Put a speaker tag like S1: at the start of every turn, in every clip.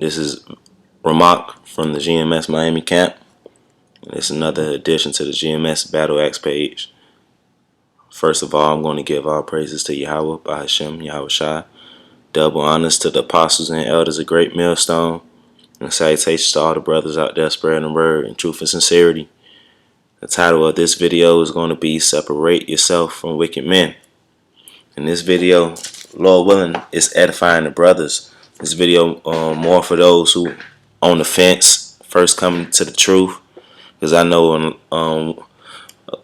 S1: This is Ramak from the GMS Miami camp. It's another addition to the GMS Battle Axe page. First of all, I'm going to give all praises to Yahweh, Bahashem, Yahweh Shai. Double honors to the apostles and elders of Great Millstone. And salutations to all the brothers out there spreading the word in truth and sincerity. The title of this video is going to be Separate Yourself from Wicked Men. In this video, Lord willing, is edifying the brothers. This video more for those who on the fence, first coming to the truth. Because I know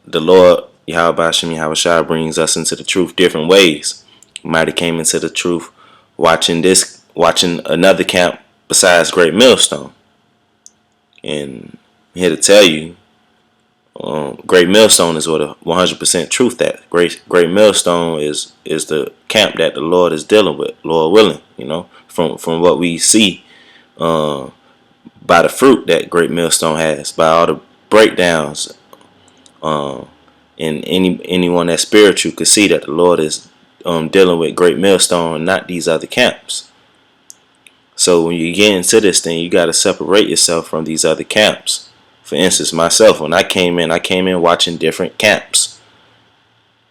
S1: the Lord, Yahweh Bashem, Yahweh Shai, brings us into the truth different ways. You might have came into the truth watching another camp besides Great Millstone. And I'm here to tell you, Great Millstone is what a 100% truth that Great Millstone is the camp that the Lord is dealing with, Lord willing, from what we see by the fruit that Great Millstone has, by all the breakdowns, and anyone that's spiritual could see that the Lord is dealing with Great Millstone and not these other camps. So when you get into this thing, you got to separate yourself from these other camps. For instance, myself, when I came in watching different camps,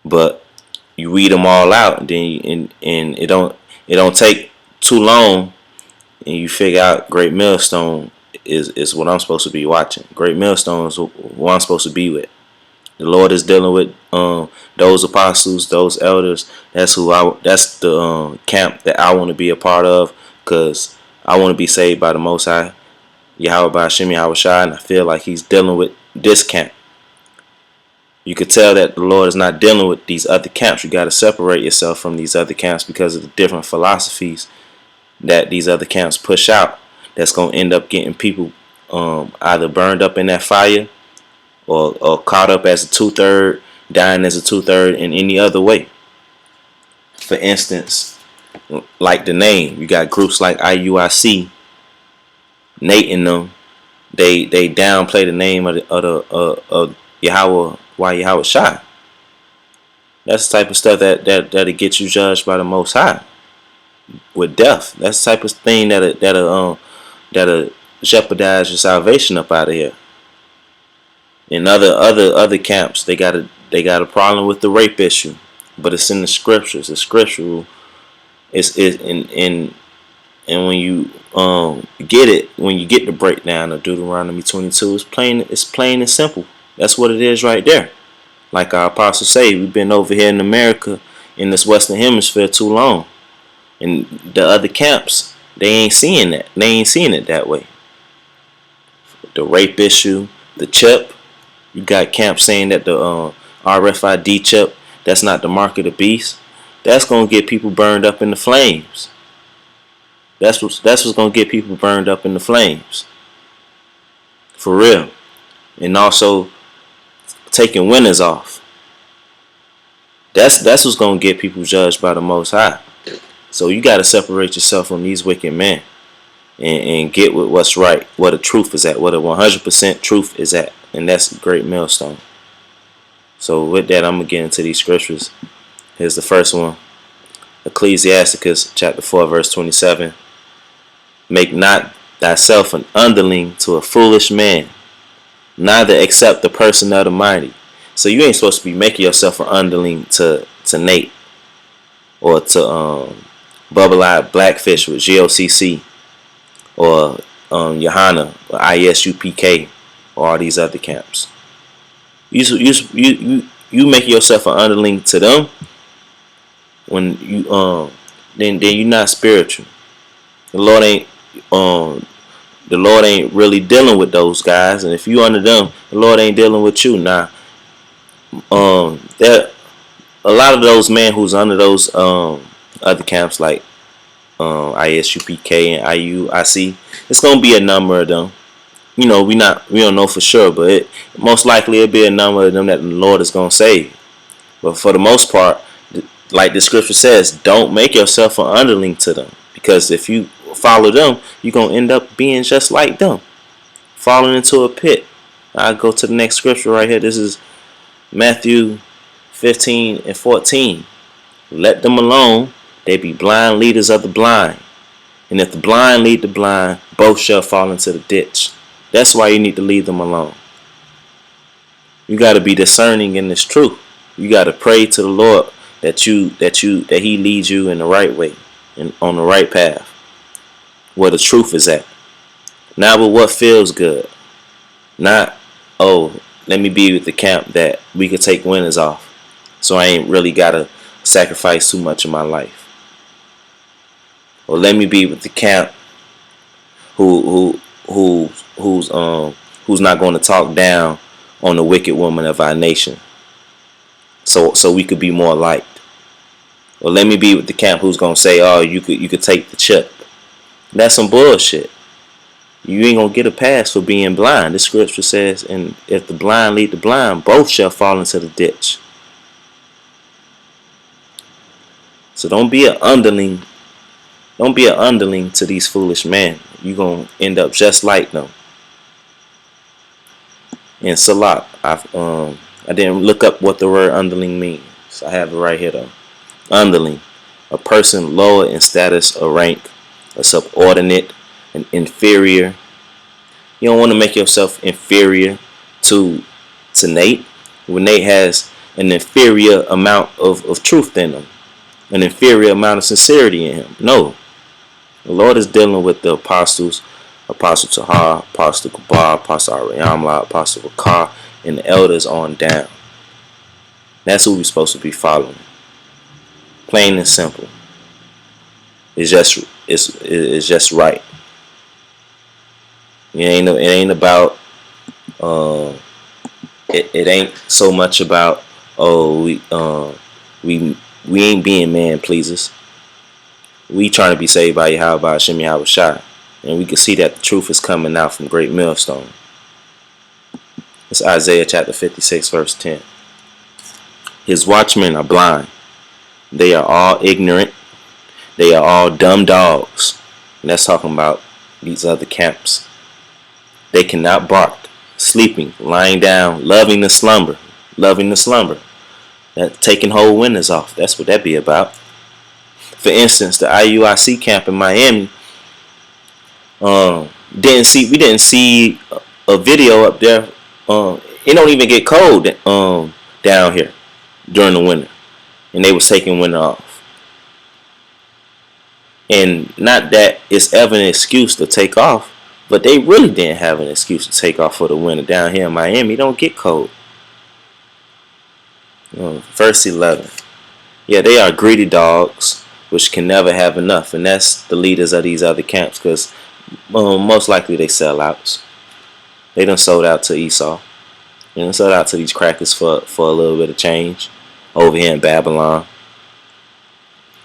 S1: but you weed them all out, and then and it don't take too long, and you figure out Great Millstone is what I'm supposed to be watching. Great Millstone is what I'm supposed to be with. The Lord is dealing with those apostles, those elders. That's the camp that I want to be a part of, because I want to be saved by the Most High, Yahweh Bashem, Yahweh Shai, and I feel like He's dealing with this camp. You could tell that the Lord is not dealing with these other camps. You got to separate yourself from these other camps because of the different philosophies that these other camps push out. That's going to end up getting people either burned up in that fire, or caught up as a 2/3, dying as a 2/3 in any other way. For instance, like the name, you got groups like IUIC, Nate and them. They downplay the name of Yahweh, why Yahweh Shai. That's the type of stuff that'll get you judged by the Most High with death. That's the type of thing that'll jeopardize your salvation up out of here. In other camps, they got a problem with the rape issue, but it's in the scriptures. It's scriptural. And when you get it, when you get the breakdown of Deuteronomy 22, it's plain and simple. That's what it is right there. Like our apostles say, we've been over here in America, in this Western Hemisphere, too long, and the other camps, they ain't seeing that. They ain't seeing it that way. The rape issue, the chip. You got camps saying that the RFID chip, that's not the mark of the beast. That's gonna get people burned up in the flames. That's what's gonna get people burned up in the flames. For real. And also taking winners off. That's what's gonna get people judged by the Most High. So you gotta separate yourself from these wicked men and get with what's right, where the truth is at, where the 100% truth is at. And that's Great Millstone. So with that, I'm going to get into these scriptures. Here's the first one. Ecclesiasticus chapter 4 verse 27. Make not thyself an underling to a foolish man, neither accept the person of the mighty. So you ain't supposed to be making yourself an underling to Nate, or to Bubble-Eyed Blackfish with GOCC, or Johanna, or ISUPK, or all these other camps. You make yourself an underling to them when you then you're not spiritual. The Lord ain't really dealing with those guys, and if you under them, the Lord ain't dealing with you. Now, there a lot of those men who's under those other camps like ISUPK and IUIC, it's gonna be a number of them. We don't know for sure, but most likely it'll be a number of them that the Lord is gonna save. But for the most part, like the scripture says, don't make yourself an underling to them, because if you follow them, you're gonna end up being just like them, falling into a pit. I'll go to the next scripture right here. This is Matthew 15 and 14. Let them alone. They be blind leaders of the blind. And if the blind lead the blind, both shall fall into the ditch. That's why you need to leave them alone. You got to be discerning in this truth. You got to pray to the Lord that He leads you in the right way and on the right path, where the truth is at. Not with what feels good. Not, oh, let me be with the camp that we could take winners off, so I ain't really gotta sacrifice too much of my life. Or let me be with the camp who's not going to talk down on the wicked woman of our nation, so we could be more liked. Or let me be with the camp who's gonna say, oh, you could take the chip. That's some bullshit. You ain't gonna get a pass for being blind. The scripture says, and if the blind lead the blind, both shall fall into the ditch. So don't be an underling. Don't be an underling to these foolish men. You're gonna end up just like them. And Salat, I didn't look up what the word underling means. I have it right here though. Underling, a person lower in status or rank, a subordinate, an inferior. You don't want to make yourself inferior to Nate when Nate has an inferior amount of truth in him, an inferior amount of sincerity in him. No, the Lord is dealing with the apostles, Apostle Tahar, Apostle Kabar, Apostle Ariamla, Apostle Bakar, and the elders on down. That's who we're supposed to be following. Plain and simple. It's just right. It ain't about it ain't so much about, oh, we ain't being man pleasers. We trying to be saved by Yahweh Hashem Yahweh Shai. And we can see that the truth is coming out from Great Millstone. It's Isaiah chapter 56 verse 10. His watchmen are blind. They are all ignorant. They are all dumb dogs. And that's talking about these other camps. They cannot bark, sleeping, lying down, loving the slumber. That taking whole winners off. That's what that be about. For instance, the IUIC camp in Miami, we didn't see a video up there. It don't even get cold down here during the winter, and they was taking winter off. And not that it's ever an excuse to take off, but they really didn't have an excuse to take off for the winter. Down here in Miami, it don't get cold. Verse 11. Yeah, they are greedy dogs, which can never have enough. And that's the leaders of these other camps, because most likely they sell outs. They done sold out to Esau. They done sold out to these crackers for a little bit of change over here in Babylon.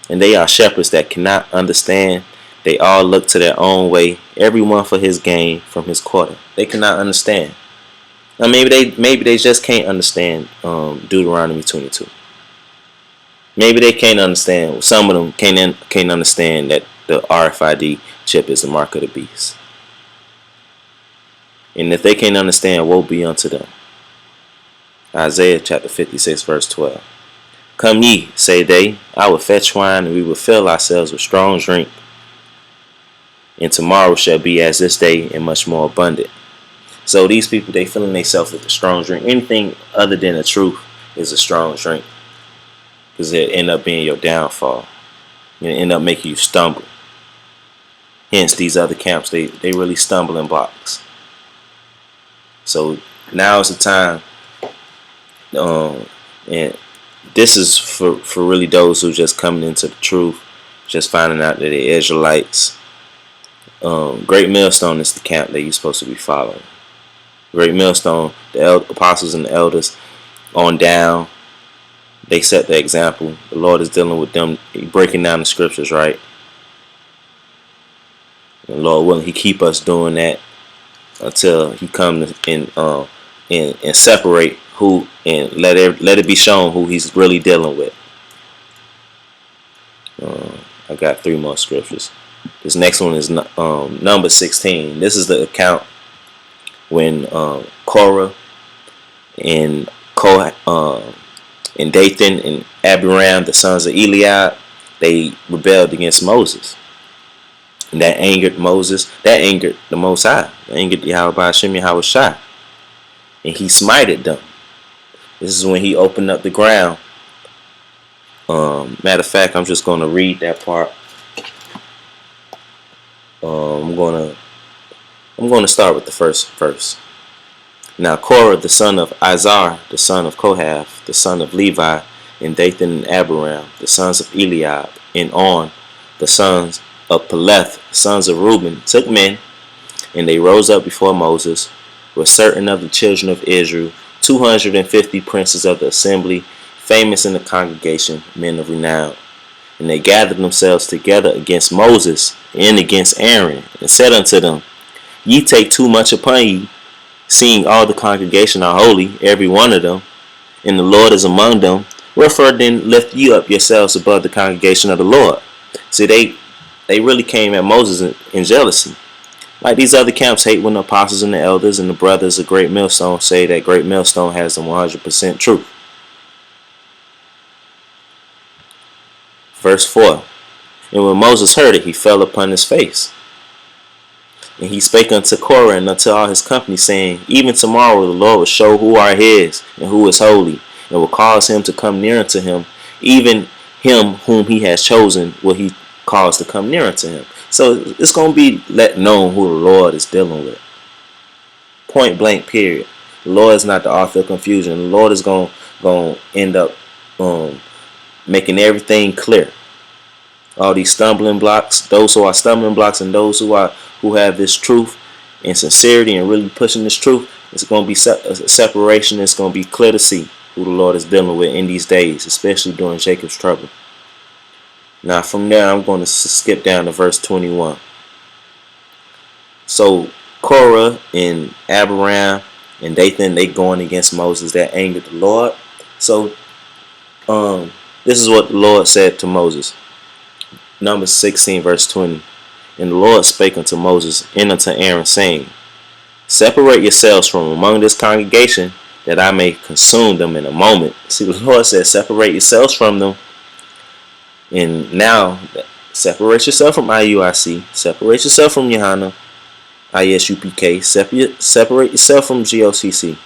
S1: And they are shepherds that cannot understand. They all look to their own way, everyone for his gain from his quarter. They cannot understand. Now maybe they just can't understand Deuteronomy 22. Maybe they can't understand. Some of them can't understand that the RFID chip is the mark of the beast. And if they can't understand, woe be unto them. Isaiah chapter 56 verse 12. Come ye, say they, I will fetch wine, and we will fill ourselves with strong drink. And tomorrow shall be as this day, and much more abundant. So these people, they filling themselves with the strong drink. Anything other than the truth is a strong drink, because it end up being your downfall. It end up making you stumble. Hence, these other camps, they really stumbling blocks. So now is the time, and this is for really those who just coming into the truth, just finding out that they're Israelites. Great Millstone is the camp that you're supposed to be following. Great Millstone, the apostles and the elders on down, they set the example. The Lord is dealing with them, breaking down the scriptures, right? And Lord willing, He keep us doing that until He comes and separate who, and let it be shown who He's really dealing with. I got 3 more scriptures. This next one is number 16. This is the account when Korah and Dathan and Abiram, the sons of Eliab, they rebelled against Moses. And that angered Moses. That angered the Most High. That angered Yahweh Hashem Yahweh Shai. And he smited them. This is when he opened up the ground. Matter of fact, I'm just going to read that part. I'm going to start with the first verse. Now Korah, the son of Izar, the son of Kohath, the son of Levi, and Dathan and Abiram, the sons of Eliab, and On, the sons of Peleth, the sons of Reuben, took men, and they rose up before Moses, were certain of the children of Israel, 250 princes of the assembly, famous in the congregation, men of renown. And they gathered themselves together against Moses and against Aaron, and said unto them, Ye take too much upon ye, seeing all the congregation are holy, every one of them, and the Lord is among them. Wherefore then lift ye up yourselves above the congregation of the Lord. See, they really came at Moses in jealousy. Like these other camps hate when the apostles and the elders and the brothers of Great Millstone say that Great Millstone has the 100% truth. Verse 4. And when Moses heard it, he fell upon his face. And he spake unto Korah and unto all his company, saying, Even tomorrow the Lord will show who are his, and who is holy, and will cause him to come near unto him. Even him whom he has chosen will he cause to come near unto him. So it's going to be let known who the Lord is dealing with. Point blank, period. The Lord is not the author of confusion. The Lord is going to end up making everything clear. All these stumbling blocks, those who are stumbling blocks, and those who have this truth and sincerity and really pushing this truth, it's going to be a separation. It's going to be clear to see who the Lord is dealing with in these days, especially during Jacob's trouble. Now from there, I'm going to skip down to verse 21. So Korah and Abiram and Dathan, they going against Moses. That angered the Lord. So this is what the Lord said to Moses. Numbers 16 verse 20. And the Lord spake unto Moses and unto Aaron, saying, Separate yourselves from among this congregation, that I may consume them in a moment. See, the Lord said, separate yourselves from them. And now, separate yourself from IUIC. Separate yourself from Johanna, ISUPK. Separate yourself from GOCC.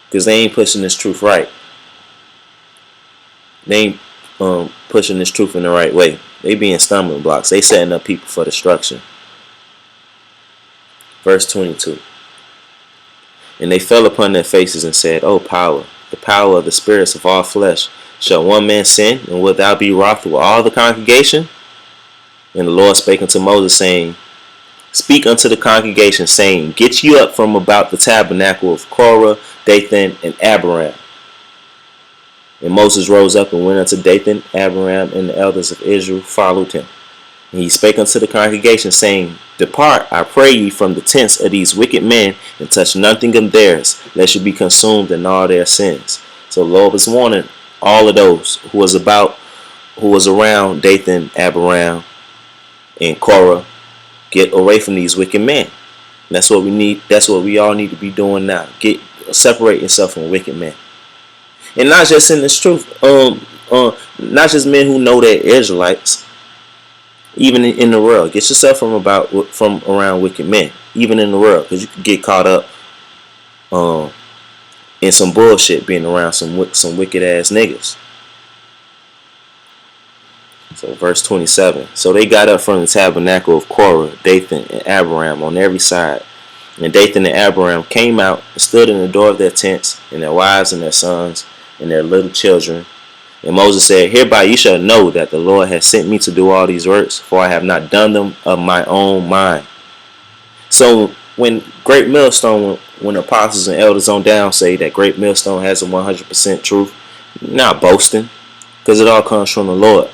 S1: Because they ain't pushing this truth right. They ain't pushing this truth in the right way. They being stumbling blocks. They setting up people for destruction. Verse 22. And they fell upon their faces and said, O power, the power of the spirits of all flesh, shall one man sin, and wilt thou be wroth with all the congregation? And the Lord spake unto Moses, saying, Speak unto the congregation, saying, Get ye up from about the tabernacle of Korah, Dathan, and Abiram. And Moses rose up and went unto Dathan, Abiram, and the elders of Israel followed him. And he spake unto the congregation, saying, Depart, I pray ye, from the tents of these wicked men, and touch nothing of theirs, lest you be consumed in all their sins. So the Lord was warning all of those who was around Dathan, Abiram, and Korah, get away from these wicked men. That's what we need. That's what we all need to be doing now. Separate yourself from wicked men. And not just in this truth, not just men who know they're Israelites, even in the world. Get yourself from around wicked men, even in the world, because you could get caught up in some bullshit being around some wicked ass niggas. So verse 27. So they got up from the tabernacle of Korah, Dathan, and Abiram on every side. And Dathan and Abiram came out and stood in the door of their tents, and their wives and their sons and their little children. And Moses said, Hereby ye shall know that the Lord has sent me to do all these works, for I have not done them of my own mind. So when Great Millstone, when apostles and elders on down say that Great Millstone has a 100% truth, not boasting, because it all comes from the Lord.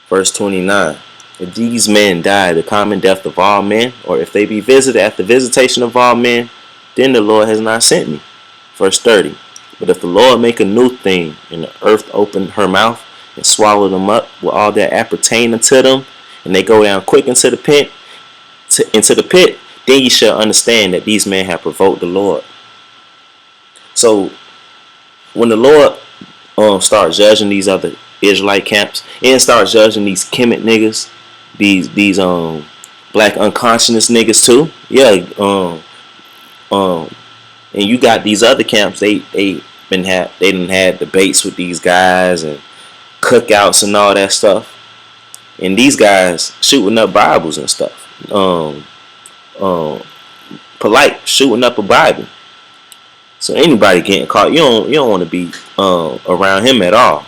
S1: Verse 29. If these men die the common death of all men, or if they be visited at the visitation of all men, then the Lord has not sent me. Verse 30. But if the Lord make a new thing, and the earth open her mouth, and swallow them up with all that appertain unto them, and they go down quick into the pit, then ye shall understand that these men have provoked the Lord. So when the Lord start judging these other Israelite camps and start judging these Kemet niggas, these black unconscious niggas too. Yeah, and you got these other camps. They done had debates with these guys and cookouts and all that stuff. And these guys shooting up Bibles and stuff. Um, polite shooting up a Bible. So anybody getting caught, you don't want to be around him at all.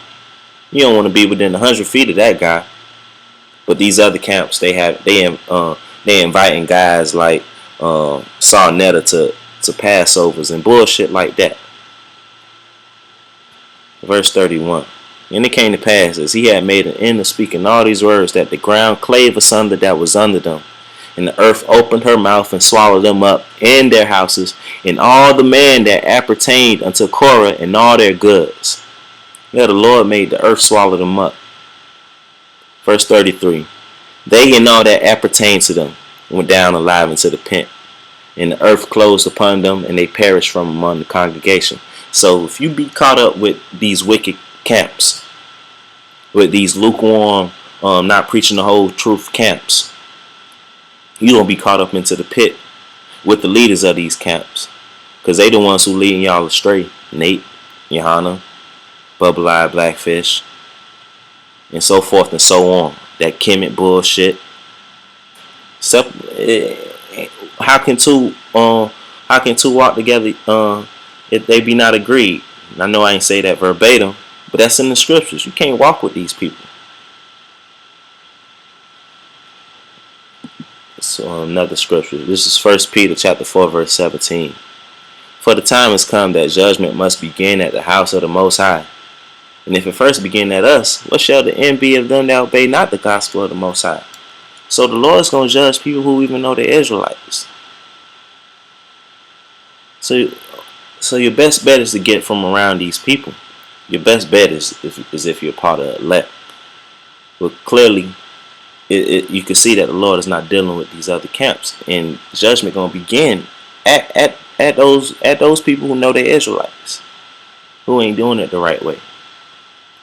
S1: You don't want to be within 100 feet of that guy. But these other camps, they inviting guys like Sarnetta to Passovers and bullshit like that. Verse 31. And it came to pass, as he had made an end of speaking all these words, that the ground clave asunder that was under them, and the earth opened her mouth and swallowed them up and their houses, and all the man that appertained unto Korah and all their goods. Yeah, the Lord made the earth swallow them up. Verse 33. They and all that appertained to them went down alive into the pit, and the earth closed upon them, and they perished from among the congregation. So if you be caught up with these wicked camps, with these lukewarm, not preaching the whole truth camps, you gonna be caught up into the pit with the leaders of these camps, because they the ones who leading y'all astray. Nate, Johanna, Bubble Eye, Blackfish, and so forth and so on. That Kemet bullshit. How can two walk together if they be not agreed? I know I ain't say that verbatim, but that's in the scriptures. You can't walk with these people. So another scripture. This is 1 Peter chapter 4 verse 17. For the time has come that judgment must begin at the house of the Most High. And if it first begin at us, what shall the end be of them that obey not the gospel of the Most High? So the Lord's going to judge people who even know they're Israelites. So your best bet is to get from around these people. Your best bet is if you're part of the elect. But clearly, you can see that the Lord is not dealing with these other camps, and judgment going to begin at those people who know they're Israelites, who ain't doing it the right way,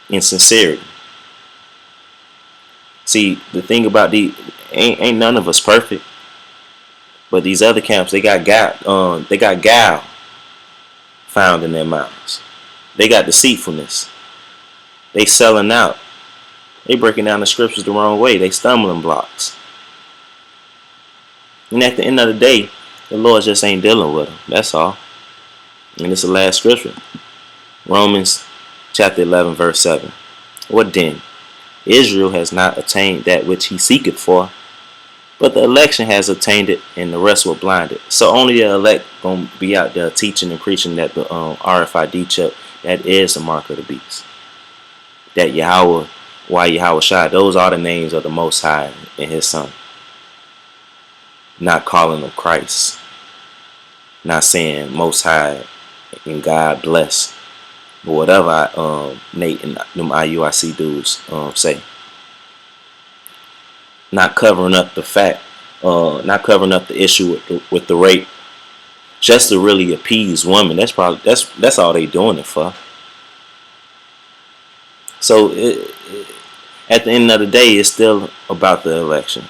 S1: in sincerity. See, the thing about ain't none of us perfect, but these other camps, they got guile found in their mouths. They got deceitfulness. They selling out. They breaking down the scriptures the wrong way. They stumbling blocks. And at the end of the day, the Lord just ain't dealing with them. That's all. And it's the last scripture. Romans chapter 11 verse 7. What then? Israel has not attained that which he seeketh for, but the election has attained it, and the rest were blinded. So only the elect gonna be out there teaching and preaching that the RFID chip, that is the mark of the beast. That Yahweh, why Yahweh Shai, those are the names of the Most High and His Son. Not calling them Christ. Not saying Most High and God bless. Or whatever Nate and them IUIC dudes say. Not covering up the fact, not covering up the issue with the rape, just to really appease women. That's all they doing it for. So at the end of the day, it's still about the election.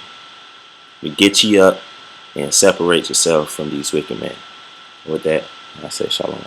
S1: We get you up and separate yourself from these wicked men. With that, I say shalom.